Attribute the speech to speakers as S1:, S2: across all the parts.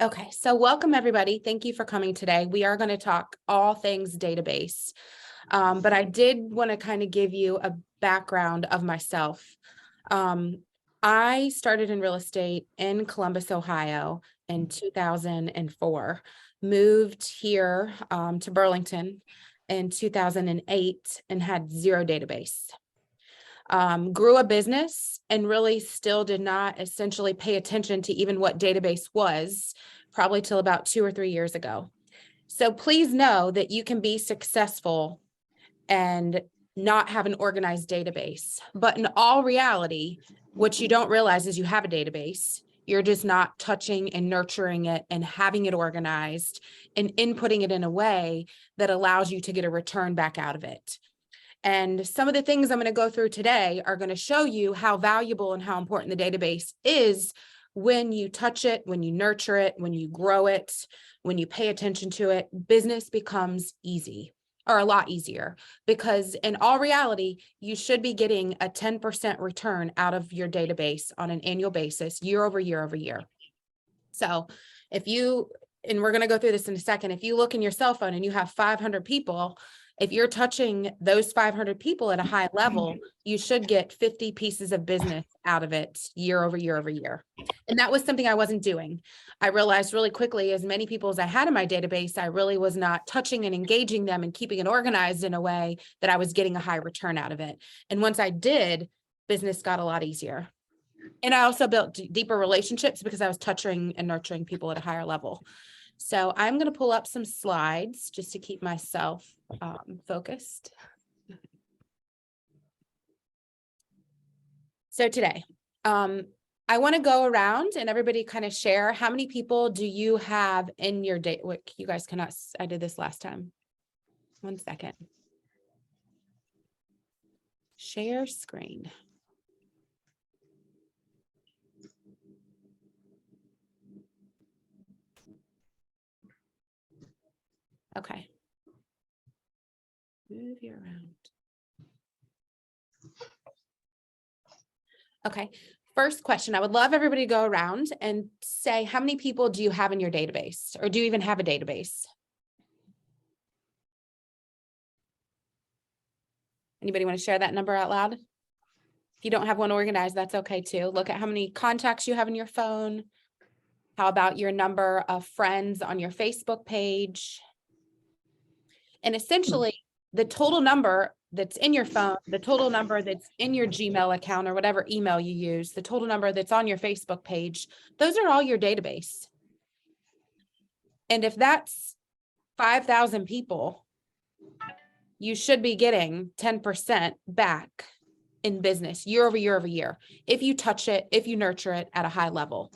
S1: Okay, so welcome everybody. Thank you for coming today. We are going to talk all things database, but I did want to kind of give you a background of myself. I started in real estate in Columbus, Ohio in 2004, moved here to Burlington in 2008 and had zero database. Grew a business and really still did not essentially pay attention to even what database was, probably till about 2 or 3 years ago. So please know that you can be successful and not have an organized database. But in all reality, what you don't realize is you have a database. You're just not touching and nurturing it and having it organized and inputting it in a way that allows you to get a return back out of it. And some of the things I'm going to go through today are going to show you how valuable and how important the database is when you touch it, when you nurture it, when you grow it, when you pay attention to it. Business becomes easy, or a lot easier, because in all reality, you should be getting a 10% return out of your database on an annual basis, year over year over year. So if you, and we're going to go through this in a second, if you look in your cell phone and you have 500 people, if you're touching those 500 people at a high level, you should get 50 pieces of business out of it year over year over year. And that was something I wasn't doing. I realized really quickly, as many people as I had in my database, I really was not touching and engaging them and keeping it organized in a way that I was getting a high return out of it. And once I did, business got a lot easier. And I also built deeper relationships because I was touching and nurturing people at a higher level. So I'm going to pull up some slides just to keep myself focused. So today, I want to go around and everybody kind of share how many people do you have in your data. What you guys cannot, I did this last time. 1 second. Share screen. Okay. Move you around. Okay. First question, I would love everybody to go around and say, how many people do you have in your database, or do you even have a database? Anybody want to share that number out loud? If you don't have one organized, that's okay too. Look at how many contacts you have in your phone. How about your number of friends on your Facebook page? And essentially, the total number that's in your phone, the total number that's in your Gmail account or whatever email you use, the total number that's on your Facebook page, those are all your database. And if that's 5,000 people, you should be getting 10% back in business year over year over year, if you touch it, if you nurture it at a high level.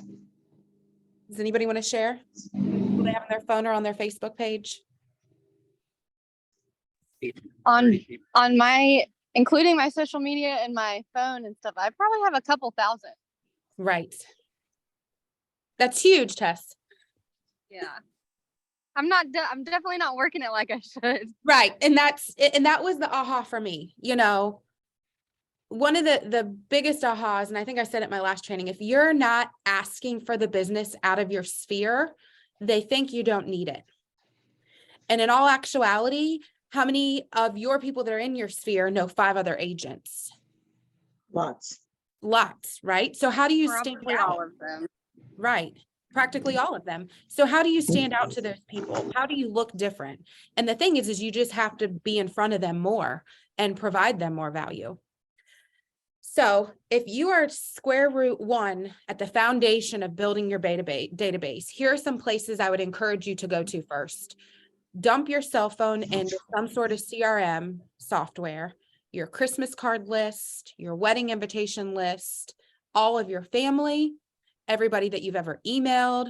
S1: Does anybody want to share? Do they have on their phone or on their Facebook page?
S2: On my, including my social media and my phone and stuff, I probably have a couple thousand.
S1: Right. That's huge, Tess.
S2: Yeah. I'm definitely not working it like I should.
S1: Right. And that was the aha for me. You know, one of the biggest ahas, and I think I said it in my last training, if you're not asking for the business out of your sphere, they think you don't need it. And in all actuality, how many of your people that are in your sphere know 5 other agents?
S3: Lots,
S1: right? So how do you stand out?
S2: All of them.
S1: Right. Practically all of them. So how do you stand out to those people? How do you look different? And the thing is you just have to be in front of them more and provide them more value. So if you are square root 1 at the foundation of building your database, here are some places I would encourage you to go to first. Dump your cell phone into some sort of CRM software, your Christmas card list, your wedding invitation list, all of your family, everybody that you've ever emailed,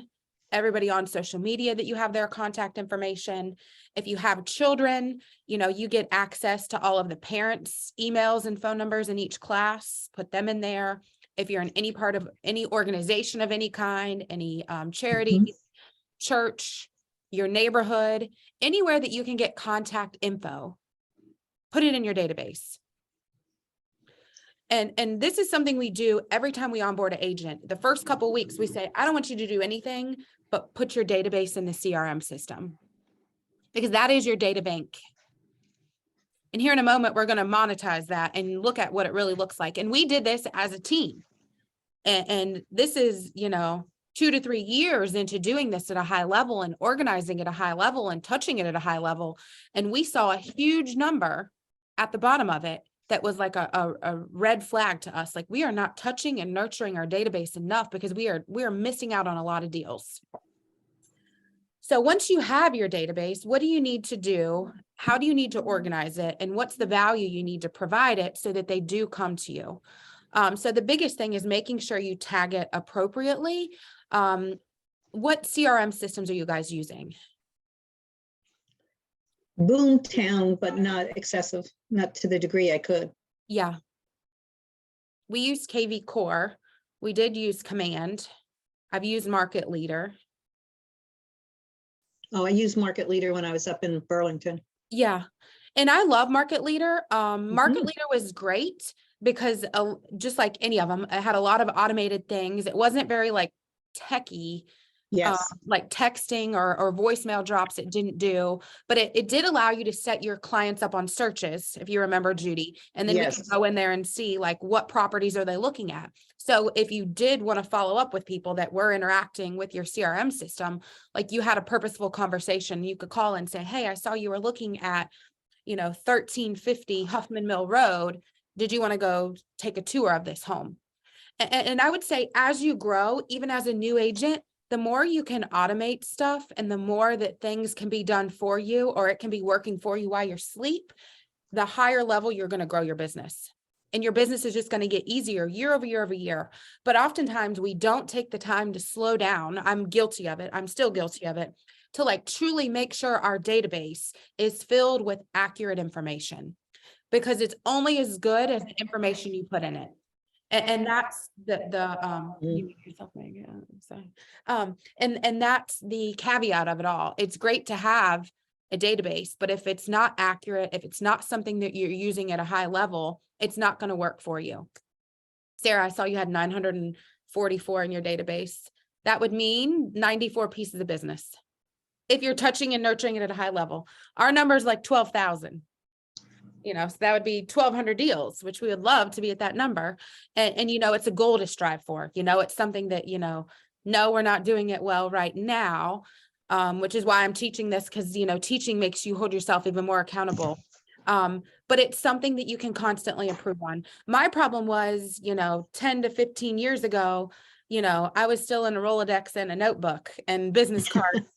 S1: everybody on social media that you have their contact information. If you have children, you know, you get access to all of the parents' emails and phone numbers in each class, put them in there. If you're in any part of any organization of any kind, any charity, church, your neighborhood, anywhere that you can get contact info, put it in your database. And this is something we do every time we onboard an agent. The first couple of weeks we say, I don't want you to do anything but put your database in the CRM system, because that is your data bank. And here in a moment, we're going to monetize that and look at what it really looks like. And we did this as a team. And this is, 2 to 3 years into doing this at a high level and organizing at a high level and touching it at a high level. And we saw a huge number at the bottom of it that was like a red flag to us. Like, we are not touching and nurturing our database enough, because we are missing out on a lot of deals. So once you have your database, what do you need to do? How do you need to organize it? And what's the value you need to provide it so that they do come to you? So the biggest thing is making sure you tag it appropriately. What CRM systems are you guys using?
S3: Boomtown, but not excessive, not to the degree I could.
S1: Yeah. We use KV Core. We did use Command. I've used Market Leader.
S3: Oh, I used Market Leader when I was up in Burlington.
S1: Yeah. And I love Market Leader. Market
S3: Mhm.
S1: Leader was great because just like any of them, it had a lot of automated things. It wasn't very like techie,
S3: Yes,
S1: like texting or voicemail drops. It didn't do, but it did allow you to set your clients up on searches, if you remember, Judy, and then we could
S3: yes.
S1: go in there and see like what properties are they looking at. So if you did want to follow up with people that were interacting with your CRM system, like you had a purposeful conversation, you could call and say, hey, I saw you were looking at 1350 Huffman Mill Road. Did you want to go take a tour of this home? And I would say, as you grow, even as a new agent, the more you can automate stuff and the more that things can be done for you, or it can be working for you while you're asleep, the higher level you're going to grow your business. And your business is just going to get easier year over year over year. But oftentimes we don't take the time to slow down. I'm guilty of it. I'm still guilty of it, to like truly make sure our database is filled with accurate information, because it's only as good as the information you put in it. And that's you mute yourself, Meg, yeah, I'm sorry. And that's the caveat of it all. It's great to have a database, but if it's not accurate, if it's not something that you're using at a high level, it's not going to work for you. Sarah, I saw you had 944 in your database. That would mean 94 pieces of business if you're touching and nurturing it at a high level. Our number is like 12,000. So that would be 1,200 deals, which we would love to be at that number. And it's a goal to strive for. It's something that, no, we're not doing it well right now, which is why I'm teaching this, because, teaching makes you hold yourself even more accountable. But it's something that you can constantly improve on. My problem was, 10 to 15 years ago, I was still in a Rolodex and a notebook and business cards.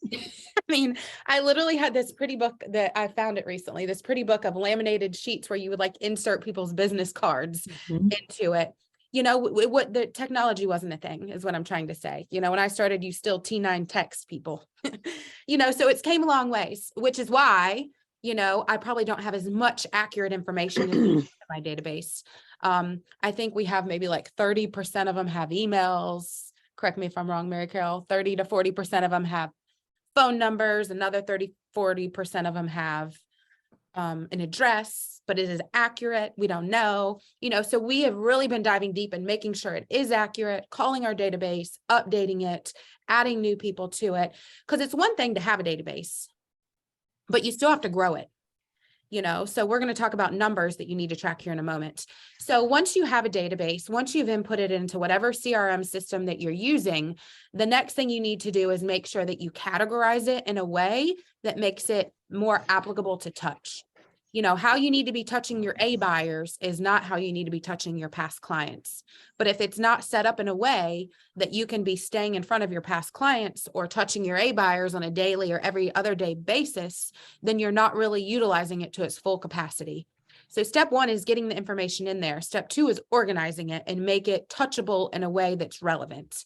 S1: I mean, I literally had this pretty book that I found it recently, this pretty book of laminated sheets where you would like insert people's business cards
S3: Mhm.
S1: into it. What the technology wasn't a thing, is what I'm trying to say. When I started, you still T9 text people, so it's came a long ways, which is why, I probably don't have as much accurate information in my database. I think we have maybe like 30% of them have emails. Correct me if I'm wrong, Mary Carol. 30 to 40% of them have phone numbers. Another 40% of them have an address, but it is accurate. We don't know, so we have really been diving deep and making sure it is accurate, calling our database, updating it, adding new people to it. Because it's one thing to have a database, but you still have to grow it. So we're going to talk about numbers that you need to track here in a moment. So once you have a database, once you've inputted into whatever CRM system that you're using, the next thing you need to do is make sure that you categorize it in a way that makes it more applicable to touch. How you need to be touching your A buyers is not how you need to be touching your past clients. But if it's not set up in a way that you can be staying in front of your past clients or touching your A buyers on a daily or every other day basis, then you're not really utilizing it to its full capacity. So step one is getting the information in there. Step two is organizing it and make it touchable in a way that's relevant.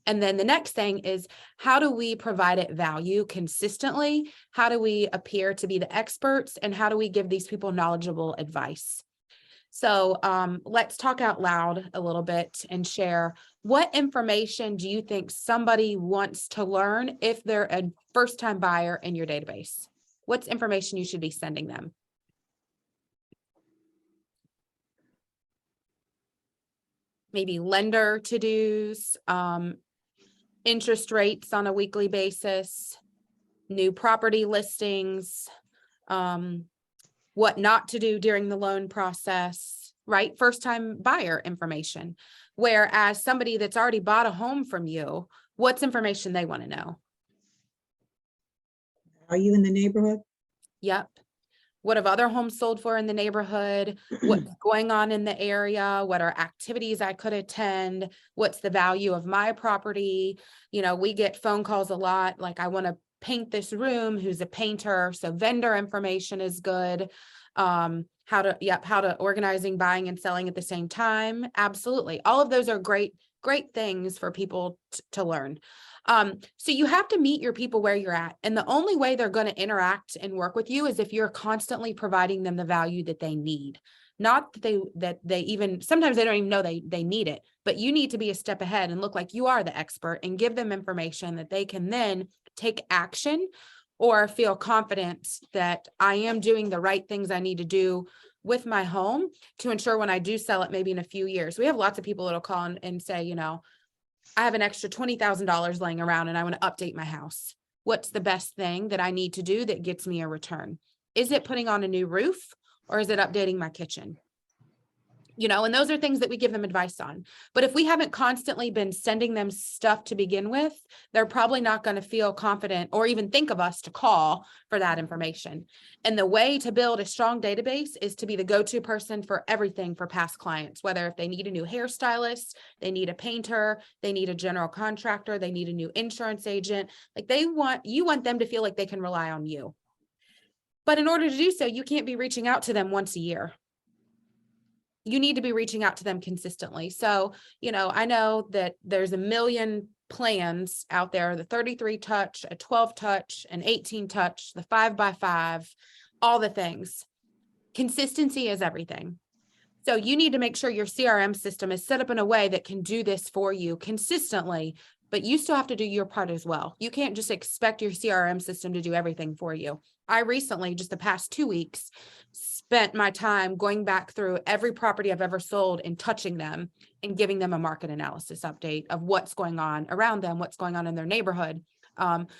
S1: And then the next thing is, how do we provide it value consistently? How do we appear to be the experts? And how do we give these people knowledgeable advice? So let's talk out loud a little bit and share, what information do you think somebody wants to learn if they're a first-time buyer in your database? What's information you should be sending them? Maybe lender to-dos, interest rates on a weekly basis, new property listings, what not to do during the loan process, right? First time buyer information. Whereas somebody that's already bought a home from you, what's information they want to know?
S3: Are you in the neighborhood?
S1: Yep. What have other homes sold for in the neighborhood? What's going on in the area? What are activities I could attend? What's the value of my property? You know, we get phone calls a lot, like, I want to paint this room, who's a painter? So vendor information is good. How to organizing, buying and selling at the same time. Absolutely. All of those are great things for people to learn. So you have to meet your people where you're at. And the only way they're going to interact and work with you is if you're constantly providing them the value that they need. Not that they even, sometimes they don't even know they need it, but you need to be a step ahead and look like you are the expert and give them information that they can then take action or feel confident that I am doing the right things I need to do with my home to ensure when I do sell it, maybe in a few years. We have lots of people that'll call and say, you know, I have an extra $20,000 laying around and I want to update my house. What's the best thing that I need to do that gets me a return? Is it putting on a new roof or is it updating my kitchen? You know, and those are things that we give them advice on. But if we haven't constantly been sending them stuff to begin with, they're probably not going to feel confident or even think of us to call for that information. And the way to build a strong database is to be the go-to person for everything for past clients, whether if they need a new hairstylist, they need a painter, they need a general contractor, they need a new insurance agent. Like you want them to feel like they can rely on you. But in order to do so, you can't be reaching out to them once a year. You need to be reaching out to them consistently. So, you know, I know that there's a million plans out there, the 33 touch, a 12 touch, an 18 touch, the 5x5, all the things. Consistency is everything. So you need to make sure your CRM system is set up in a way that can do this for you consistently, but you still have to do your part as well. You can't just expect your CRM system to do everything for you. I recently, just the past 2 weeks, spent my time going back through every property I've ever sold and touching them and giving them a market analysis update of what's going on around them, what's going on in their neighborhood.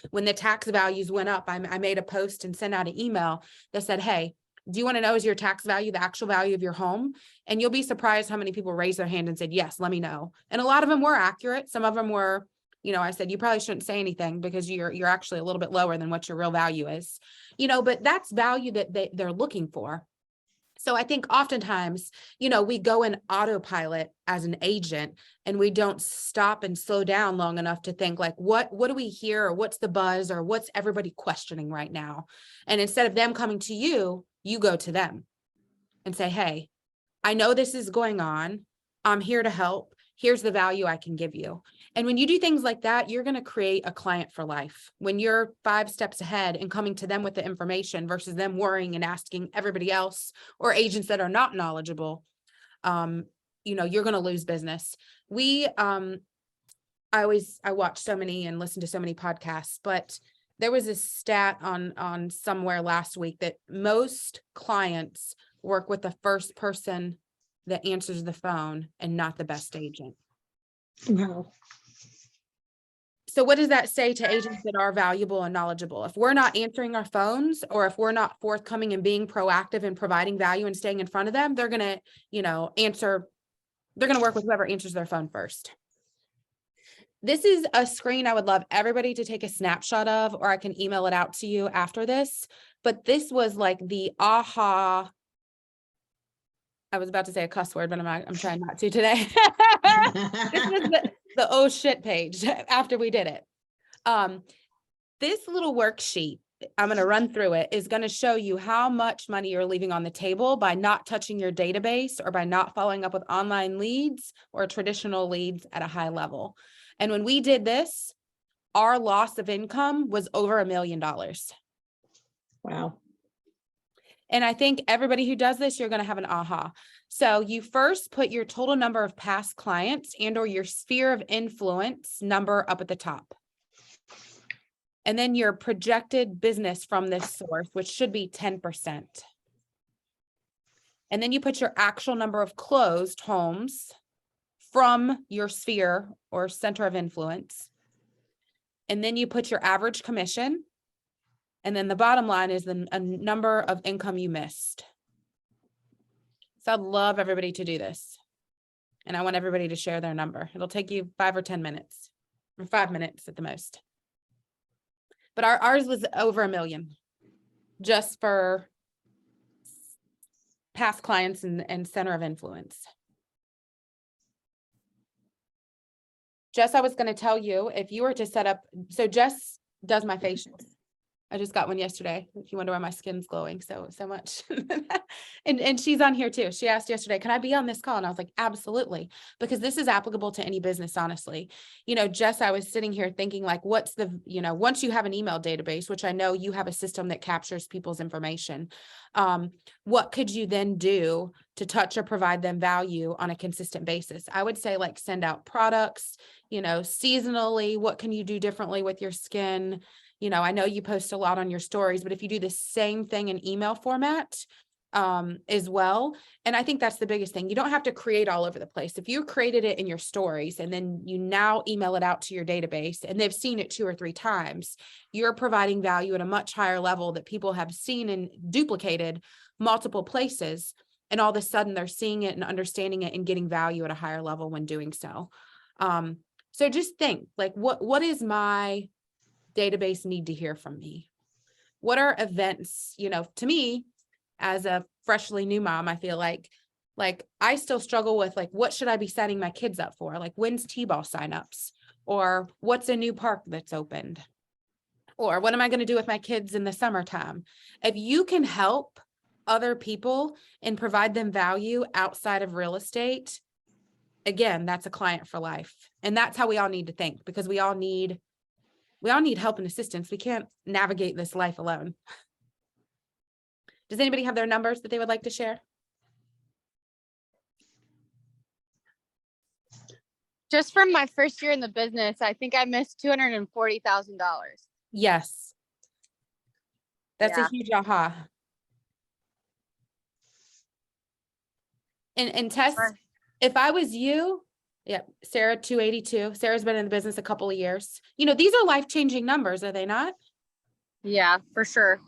S1: When the tax values went up, I made a post and sent out an email that said, hey, do you want to know, is your tax value the actual value of your home? And you'll be surprised how many people raised their hand and said, yes, let me know. And a lot of them were accurate. Some of them were, you know, I said, you probably shouldn't say anything because you're actually a little bit lower than what your real value is, you know, but that's value that they're looking for. So I think oftentimes, you know, we go in autopilot as an agent and we don't stop and slow down long enough to think like, what do we hear, or what's the buzz, or what's everybody questioning right now? And instead of them coming to you, you go to them and say, hey, I know this is going on. I'm here to help. Here's the value I can give you. And when you do things like that, you're going to create a client for life. When you're 5 steps ahead and coming to them with the information versus them worrying and asking everybody else or agents that are not knowledgeable, you know, you're going to lose business. I watch so many and listen to so many podcasts, but there was a stat on somewhere last week that most clients work with the first person that answers the phone and not the best agent.
S3: Wow.
S1: So what does that say to agents that are valuable and knowledgeable? If we're not answering our phones, or if we're not forthcoming and being proactive and providing value and staying in front of them, they're going to, you know, they're going to work with whoever answers their phone first. This is a screen I would love everybody to take a snapshot of, or I can email it out to you after this. But this was like the aha. I was about to say a cuss word, but I'm trying not to today. This was the oh shit page after we did it. This little worksheet, I'm going to run through it, is going to show you how much money you're leaving on the table by not touching your database or by not following up with online leads or traditional leads at a high level. And when we did this, our loss of income was over $1 million.
S3: Wow.
S1: And I think everybody who does this, you're going to have an aha. So you first put your total number of past clients and or your sphere of influence number up at the top. And then your projected business from this source, which should be 10%. And then you put your actual number of closed homes from your sphere or center of influence. And then you put your average commission. And then the bottom line is a number of income you missed. So I'd love everybody to do this. And I want everybody to share their number. It'll take you 5 or 10 minutes, or 5 minutes at the most. But ours was over $1 million just for past clients and center of influence. Jess, I was going to tell you, if you were to set up, so Jess does my facials. I just got one yesterday. If you wonder why my skin's glowing so much. and she's on here too. She asked yesterday, can I be on this call? And I was like, absolutely, because this is applicable to any business, honestly. You know, Jess, I was sitting here thinking like, what's the, you know, once you have an email database, which I know you have a system that captures people's information, what could you then do to touch or provide them value on a consistent basis? I would say like send out products, you know, seasonally. What can you do differently with your skin? You know, I know you post a lot on your stories, but if you do the same thing in email format as well. And I think that's the biggest thing. You don't have to create all over the place. If you created it in your stories and then you now email it out to your database and they've seen it 2 or 3 times, you're providing value at a much higher level that people have seen and duplicated multiple places. And all of a sudden they're seeing it and understanding it and getting value at a higher level when doing so. So just think like, what is my database need to hear from me? What are events, you know, to me as a freshly new mom, I feel like I still struggle with like, what should I be setting my kids up for? Like when's T-ball signups, or what's a new park that's opened, or what am I going to do with my kids in the summertime? If you can help other people and provide them value outside of real estate, again, that's a client for life. And that's how we all need to think, because we all need help and assistance. We can't navigate this life alone. Does anybody have their numbers that they would like to share?
S2: Just from my first year in the business, I think I missed $240,000.
S1: Yes. That's
S2: Yeah.
S1: a huge aha. And Tess,
S2: Sure.
S1: if I was you, yep, Sarah, 282. Sarah's been in the business a couple of years. You know, these are life-changing numbers, are they not?
S2: Yeah, for sure.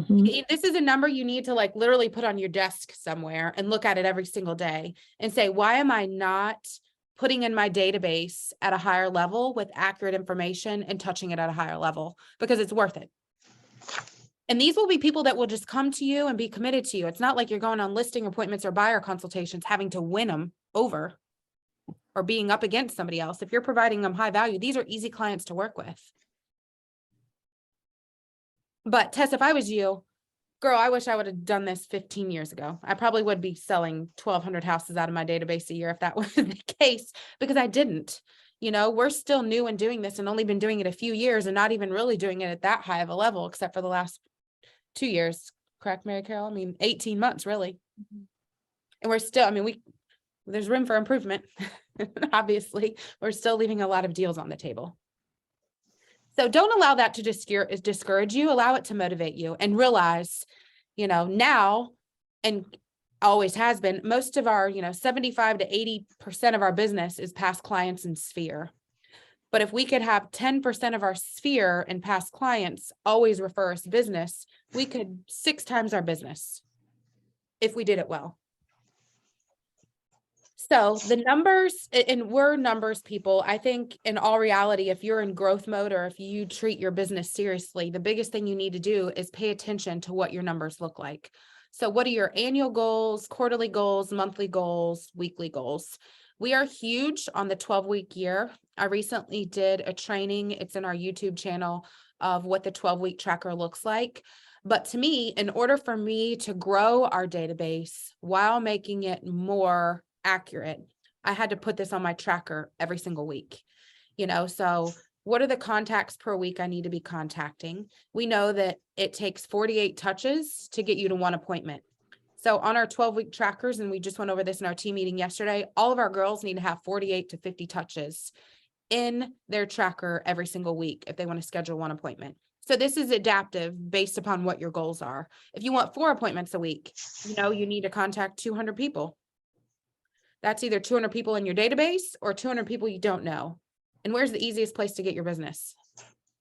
S1: This is a number you need to like literally put on your desk somewhere and look at it every single day and say, why am I not putting in my database at a higher level with accurate information and touching it at a higher level? Because it's worth it. And these will be people that will just come to you and be committed to you. It's not like you're going on listing appointments or buyer consultations, having to win them over or being up against somebody else. If you're providing them high value, these are easy clients to work with. But Tess, if I was you, girl, I wish I would have done this 15 years ago. I probably would be selling 1,200 houses out of my database a year if that was the case, because I didn't. You know, we're still new and doing this and only been doing it a few years and not even really doing it at that high of a level, except for the last 2 years. Correct, Mary Carol? I mean, 18 months really. And we're still, I mean, there's room for improvement. Obviously, we're still leaving a lot of deals on the table. So don't allow that to discourage you. Allow it to motivate you and realize, you know, now and always has been, most of our, you know, 75 to 80% of our business is past clients and sphere. But if we could have 10% of our sphere and past clients always refer us business, we could 6 times our business if we did it well. So the numbers, and we're numbers people, I think in all reality, if you're in growth mode or if you treat your business seriously, the biggest thing you need to do is pay attention to what your numbers look like. So what are your annual goals, quarterly goals, monthly goals, weekly goals? We are huge on the 12-week year. I recently did a training, it's in our YouTube channel, of what the 12-week tracker looks like. But to me, in order for me to grow our database while making it more accurate, I had to put this on my tracker every single week. You know, so what are the contacts per week I need to be contacting? We know that it takes 48 touches to get you to 1 appointment. So on our 12-week trackers, and we just went over this in our team meeting yesterday, all of our girls need to have 48 to 50 touches in their tracker every single week if they want to schedule 1 appointment. So this is adaptive based upon what your goals are. If you want 4 appointments a week, you know, you need to contact 200 people. That's either 200 people in your database or 200 people you don't know. And where's the easiest place to get your business?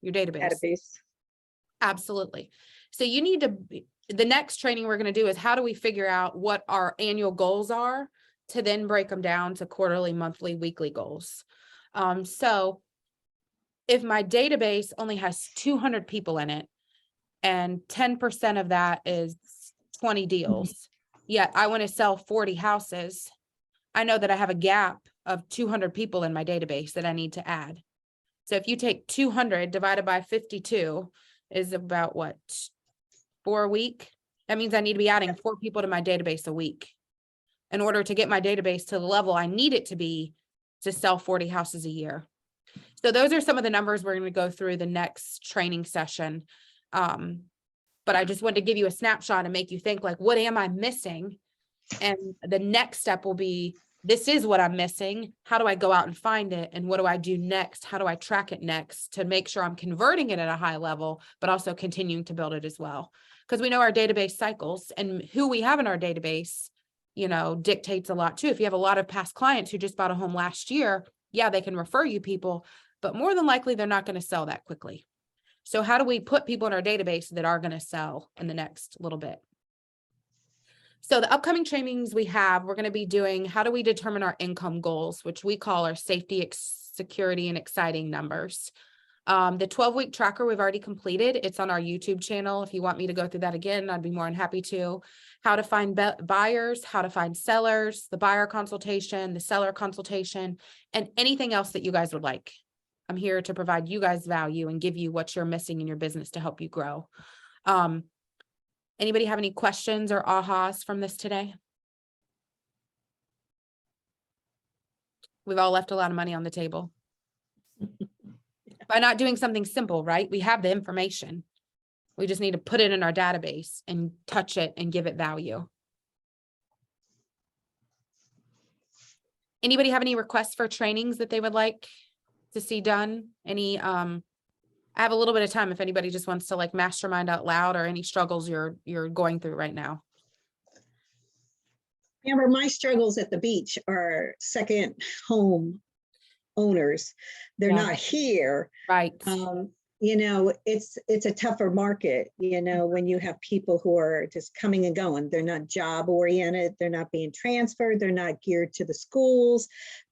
S1: your database.
S3: Database.
S1: Absolutely. So you need to, the next training we're going to do is how do we figure out what our annual goals are to then break them down to quarterly, monthly, weekly goals. So if my database only has 200 people in it and 10% of that is 20 deals, yet I want to sell 40 houses, I know that I have a gap of 200 people in my database that I need to add. So if you take 200 divided by 52 is about what, 4 a week? That means I need to be adding 4 people to my database a week in order to get my database to the level I need it to be to sell 40 houses a year. So those are some of the numbers we're going to go through the next training session. But I just wanted to give you a snapshot and make you think like, what am I missing? And the next step will be, this is what I'm missing. How do I go out and find it? And what do I do next? How do I track it next to make sure I'm converting it at a high level, but also continuing to build it as well? Because we know our database cycles and who we have in our database, dictates a lot too. If you have a lot of past clients who just bought a home last year, yeah, they can refer you people, but more than likely, they're not going to sell that quickly. So how do we put people in our database that are going to sell in the next little bit? So the upcoming trainings we have, we're going to be doing, how do we determine our income goals, which we call our safety, security, and exciting numbers. The 12-week tracker we've already completed. It's on our YouTube channel. If you want me to go through that again, I'd be more than happy to. How to find buyers, how to find sellers, the buyer consultation, the seller consultation, and anything else that you guys would like. I'm here to provide you guys value and give you what you're missing in your business to help you grow. Anybody have any questions or ahas from this today? We've all left a lot of money on the table by not doing something simple, right? We have the information. We just need to put it in our database and touch it and give it value. Anybody have any requests for trainings that they would like to see done? Any, I have a little bit of time if anybody just wants to like mastermind out loud or any struggles you're going through right now.
S3: Amber, my struggles at the beach are second home owners. They're not here.
S1: Right.
S3: It's a tougher market, when you have people who are just coming and going. They're not job oriented. They're not being transferred. They're not geared to the schools.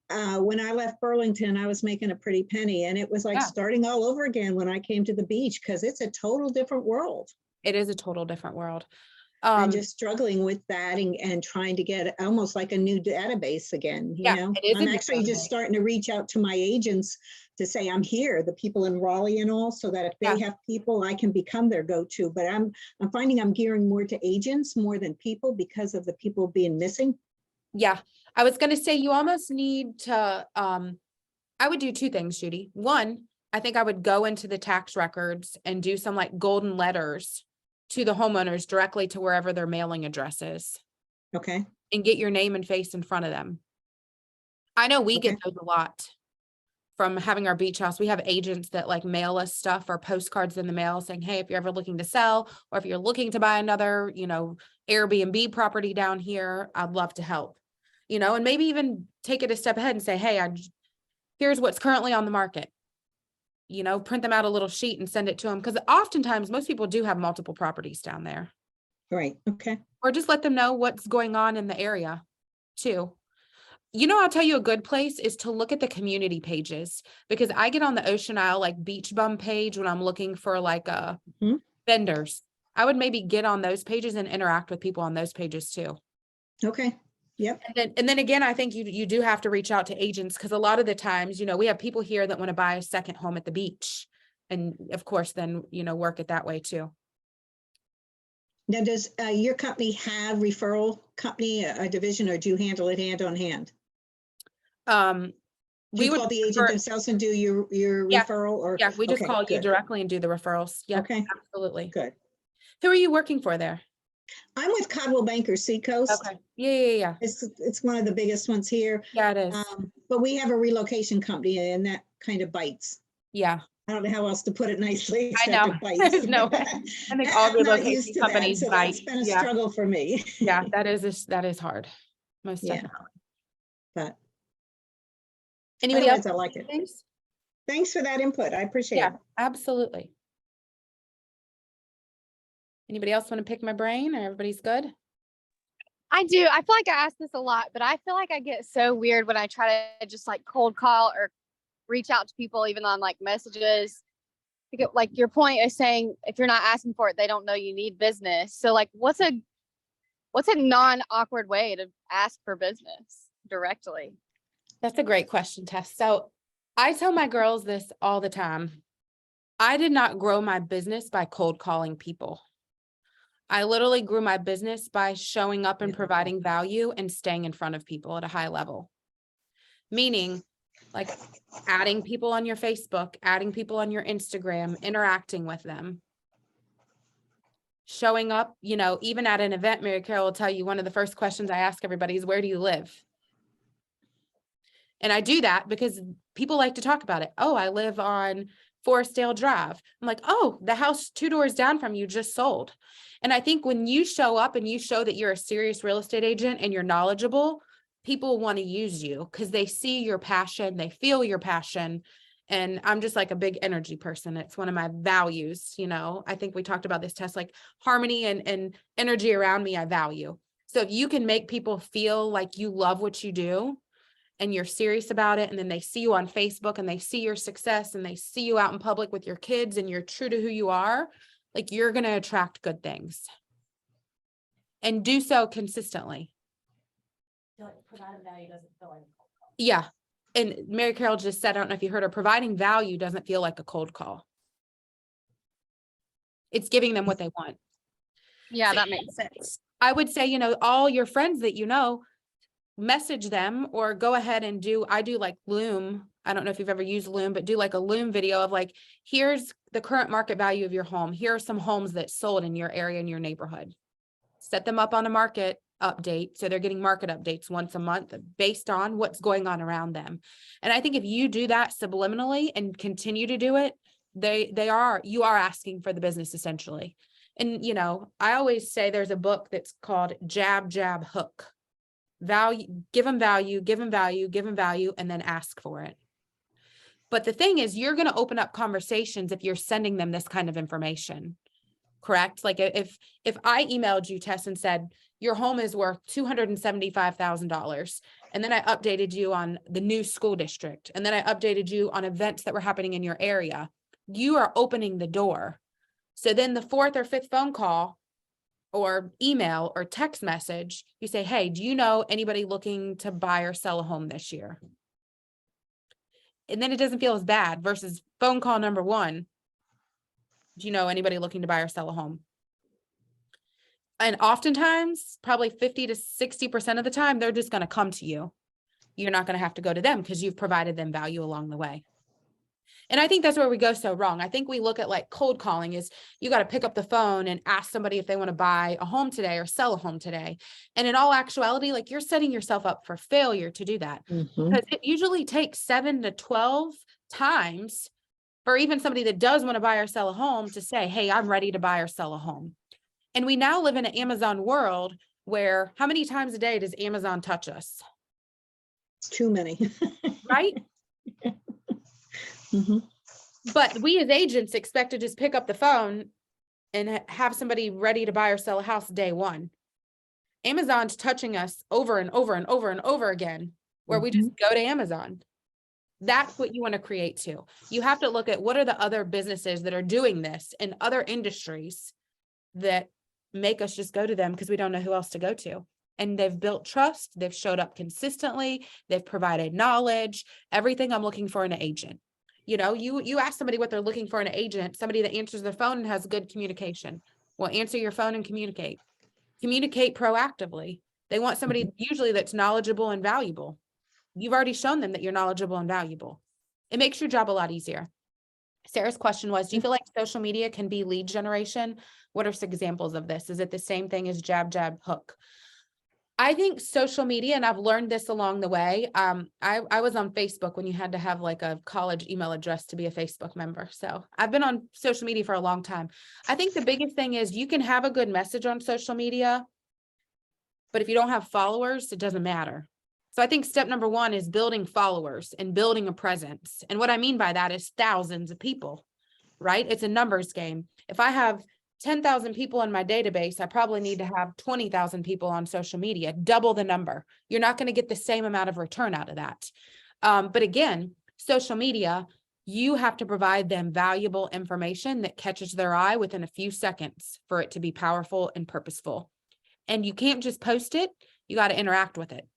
S3: When I left Burlington, I was making a pretty penny, and it was like starting all over again when I came to the beach, because it's a total different world.
S1: It is a total different world.
S3: And just struggling with that and trying to get almost like a new database again.
S1: It is.
S3: I'm actually just starting to reach out to my agents to say I'm here, the people in Raleigh and all, so that if they have people, I can become their go-to. But I'm finding I'm gearing more to agents more than people because of the people being missing.
S1: Yeah, I was going to say you almost need to, I would do 2 things, Judy. One, I think I would go into the tax records and do some like golden letters to the homeowners directly to wherever their mailing address is.
S3: Okay.
S1: And get your name and face in front of them. I know we get those a lot from having our beach house. We have agents that like mail us stuff or postcards in the mail saying, hey, if you're ever looking to sell, or if you're looking to buy another, Airbnb property down here, I'd love to help, and maybe even take it a step ahead and say, hey, here's what's currently on the market. Print them out a little sheet and send it to them. Because oftentimes most people do have multiple properties down there.
S3: Right. Okay.
S1: Or just let them know what's going on in the area too. I'll tell you a good place is to look at the community pages, because I get on the Ocean Isle, like beach bum page when I'm looking for like vendors. I would maybe get on those pages and interact with people on those pages too.
S3: Okay. Yep.
S1: And then again, I think you do have to reach out to agents, because a lot of the times, we have people here that want to buy a second home at the beach, and of course, then, work it that way too.
S3: Now, does your company have referral company, a division, or do you handle it hand on hand? Do you call the agent themselves and do your referral? Or
S1: we just call you directly and do the referrals. Yeah,
S3: okay,
S1: absolutely.
S3: Good.
S1: Who are you working for there?
S3: I'm with Codwell Banker Seacoast.
S1: Okay. Yeah.
S3: It's one of the biggest ones here.
S1: Yeah, it is.
S3: But we have a relocation company, and that kind of bites.
S1: Yeah.
S3: I don't know how else to put it nicely.
S1: I know. No, I think all relocation companies bite.
S3: It's been a struggle for me.
S1: Yeah, that is hard. Most definitely.
S3: But
S1: anybody else?
S3: I like it. Thanks for that input. I appreciate
S1: Yeah,
S3: it.
S1: absolutely. Anybody else want to pick my brain, or everybody's good?
S2: I do. I feel like I ask this a lot, but I feel like I get so weird when I try to just like cold call or reach out to people, even on like messages. Like your point is saying, if you're not asking for it, they don't know you need business. So like, what's a non-awkward way to ask for business directly?
S1: That's a great question, Tess. So I tell my girls this all the time. I did not grow my business by cold calling people. I literally grew my business by showing up and providing value and staying in front of people at a high level. Meaning, like adding people on your Facebook, adding people on your Instagram, interacting with them. Showing up, you know, even at an event, Mary Carol will tell you one of the first questions I ask everybody is, where do you live? And I do that because people like to talk about it. Oh, I live on Forestdale Drive. I'm like, oh, the house 2 doors down from you just sold. And I think when you show up and you show that you're a serious real estate agent and you're knowledgeable, people want to use you because they see your passion, they feel your passion. And I'm just like a big energy person. It's one of my values. You know, I think we talked about this test, like harmony and energy around me, I value. So if you can make people feel like you love what you do and you're serious about it, and then they see you on Facebook and they see your success and they see you out in public with your kids and you're true to who you are, like you're going to attract good things and do so consistently.
S4: Providing value doesn't feel like a cold call.
S1: Yeah. And Mary Carol just said, I don't know if you heard her, providing value doesn't feel like a cold call. It's giving them what they want.
S2: Yeah, that makes sense.
S1: I would say, you know, all your friends that you know, message them or go ahead and I do like Loom. I don't know if you've ever used Loom, but do like a Loom video of like, here's the current market value of your home. Here are some homes that sold in your area, in your neighborhood. Set them up on a market update. So they're getting market updates once a month based on what's going on around them. And I think if you do that subliminally and continue to do it, you are asking for the business essentially. And, you know, I always say there's a book that's called Jab, Jab, Hook. Value, give them value, give them value, give them value, and then ask for it. But the thing is, you're going to open up conversations if you're sending them this kind of information, correct? Like if I emailed you, Tess, and said, your home is worth $275,000. And then I updated you on the new school district. And then I updated you on events that were happening in your area. You are opening the door. So then the 4th or 5th phone call or email or text message, you say, hey, do you know anybody looking to buy or sell a home this year? And then it doesn't feel as bad versus phone call number 1. Do you know anybody looking to buy or sell a home? And oftentimes, probably 50 to 60% of the time, they're just going to come to you. You're not going to have to go to them because you've provided them value along the way. And I think that's where we go so wrong. I think we look at like cold calling is you got to pick up the phone and ask somebody if they want to buy a home today or sell a home today. And in all actuality, like you're setting yourself up for failure to do that because it usually takes 7 to 12 times for even somebody that does want to buy or sell a home to say, hey, I'm ready to buy or sell a home. And we now live in an Amazon world where how many times a day does Amazon touch us?
S3: Too many.
S1: Right?
S3: Mm-hmm.
S1: But we as agents expect to just pick up the phone and have somebody ready to buy or sell a house day one. Amazon's touching us over and over and over and over again, where we just go to Amazon. That's what you want to create too. You have to look at what are the other businesses that are doing this in other industries that make us just go to them because we don't know who else to go to. And they've built trust. They've showed up consistently. They've provided knowledge, everything I'm looking for in an agent. You know, you ask somebody what they're looking for in an agent, somebody that answers their phone and has good communication. Well, answer your phone and communicate. Communicate proactively. They want somebody usually that's knowledgeable and valuable. You've already shown them that you're knowledgeable and valuable. It makes your job a lot easier. Sarah's question was, do you feel like social media can be lead generation? What are some examples of this? Is it the same thing as jab, jab, hook? I think social media, and I've learned this along the way. I was on Facebook when you had to have like a college email address to be a Facebook member. So I've been on social media for a long time. I think the biggest thing is you can have a good message on social media, but if you don't have followers, it doesn't matter. So I think step number one is building followers and building a presence. And what I mean by that is thousands of people, right? It's a numbers game. If I have 10,000 people in my database, I probably need to have 20,000 people on social media, double the number. You're not going to get the same amount of return out of that. But again, social media, you have to provide them valuable information that catches their eye within a few seconds for it to be powerful and purposeful. And you can't just post it, you got to interact with it.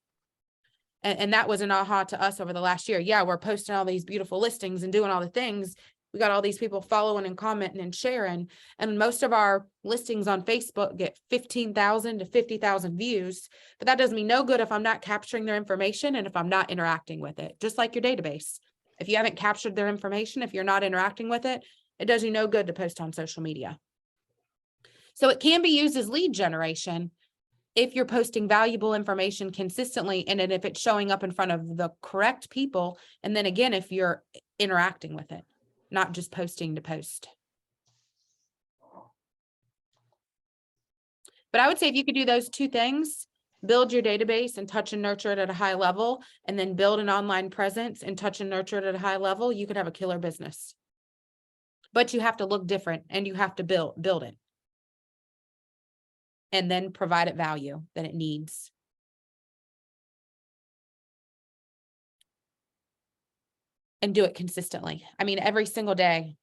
S1: And that was an aha to us over the last year. Yeah, we're posting all these beautiful listings and doing all the things. We got all these people following and commenting and sharing. And most of our listings on Facebook get 15,000 to 50,000 views. But that does me no good if I'm not capturing their information and if I'm not interacting with it. Just like your database. If you haven't captured their information, if you're not interacting with it, it does you no good to post on social media. So it can be used as lead generation if you're posting valuable information consistently, and then if it's showing up in front of the correct people. And then again, if you're interacting with it, not just posting to post. But I would say if you could do those two things, build your database and touch and nurture it at a high level, and then build an online presence and touch and nurture it at a high level, you could have a killer business. But you have to look different and you have to build it. And then provide it value that it needs. And do it consistently. I mean, every single day,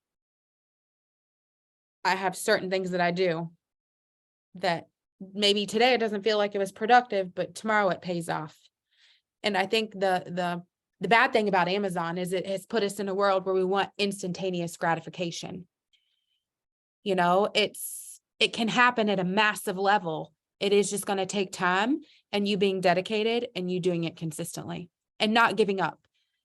S1: I have certain things that I do that maybe today it doesn't feel like it was productive, but tomorrow it pays off. And I think the bad thing about Amazon is it has put us in a world where we want instantaneous gratification. You know, it can happen at a massive level. It is just going to take time and you being dedicated and you doing it consistently and not giving up.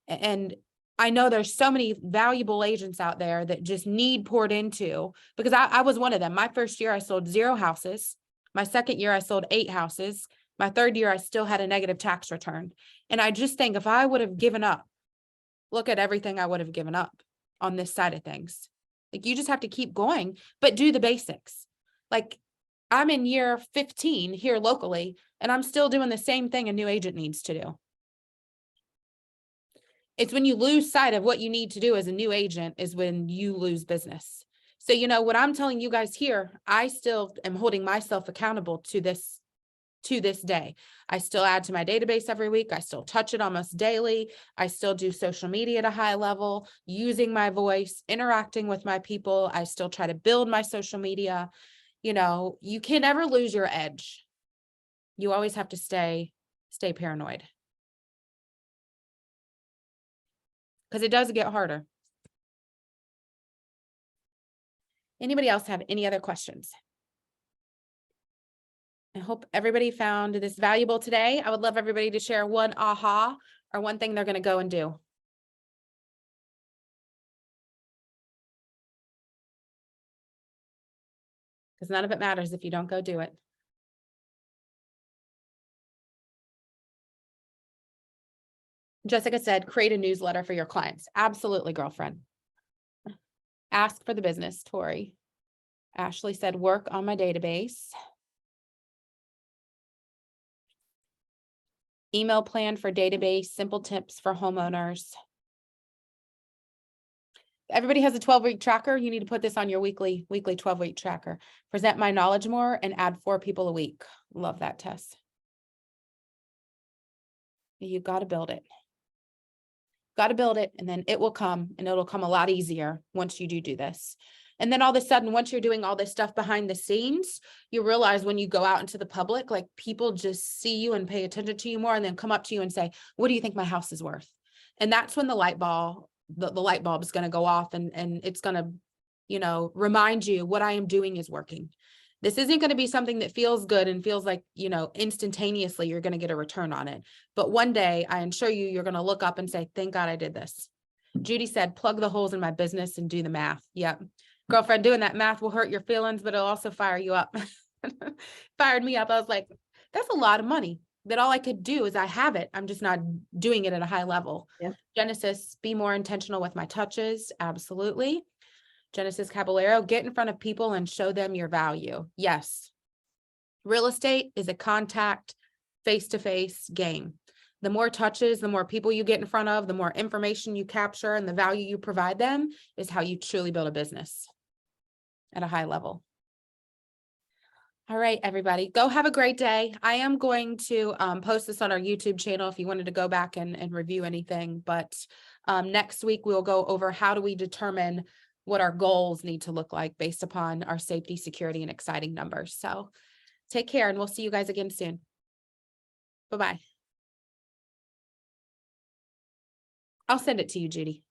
S1: And I know there's so many valuable agents out there that just need poured into, because I was one of them. My first year, I sold 0 houses. My second year, I sold 8 houses. My third year, I still had a negative tax return. And I just think if I would have given up, look at everything I would have given up on this side of things. Like, you just have to keep going, but do the basics. Like, I'm in year 15 here locally, and I'm still doing the same thing a new agent needs to do. It's when you lose sight of what you need to do as a new agent is when you lose business. So, you know, what I'm telling you guys here, I still am holding myself accountable to this day. I still add to my database every week. I still touch it almost daily. I still do social media at a high level, using my voice, interacting with my people. I still try to build my social media. You know, you can never lose your edge. You always have to stay paranoid. Because it does get harder. Anybody else have any other questions? I hope everybody found this valuable today. I would love everybody to share one aha or one thing they're going to go and do. Because none of it matters if you don't go do it. Jessica said, create a newsletter for your clients. Absolutely, girlfriend. Ask for the business, Tori. Ashley said, work on my database. Email plan for database, simple tips for homeowners. Everybody has a 12-week tracker. You need to put this on your weekly 12-week tracker. Present my knowledge more and add 4 people a week. Love that, Tess. You got to build it. Got to build it, and then it will come, and it'll come a lot easier once you do this. And then all of a sudden, once you're doing all this stuff behind the scenes, you realize when you go out into the public, like, people just see you and pay attention to you more, and then come up to you and say, what do you think my house is worth? And that's when the light bulb is going to go off, and it's going to, you know, remind you what I am doing is working. This isn't going to be something that feels good and feels like, you know, instantaneously you're going to get a return on it. But one day, I assure you, you're going to look up and say, thank God I did this. Judy said, plug the holes in my business and do the math. Yep. Girlfriend, doing that math will hurt your feelings, but it'll also fire you up. Fired me up. I was like, that's a lot of money that all I could do is I have it. I'm just not doing it at a high level. Yep. Genesis, be more intentional with my touches. Absolutely. Genesis Caballero, get in front of people and show them your value. Yes. Real estate is a contact, face-to-face game. The more touches, the more people you get in front of, the more information you capture, and the value you provide them is how you truly build a business at a high level. All right, everybody, go have a great day. I am going to post this on our YouTube channel if you wanted to go back and review anything. But next week, we'll go over how do we determine what our goals need to look like based upon our safety, security, and exciting numbers. So take care, and we'll see you guys again soon. Bye-bye. I'll send it to you, Judy.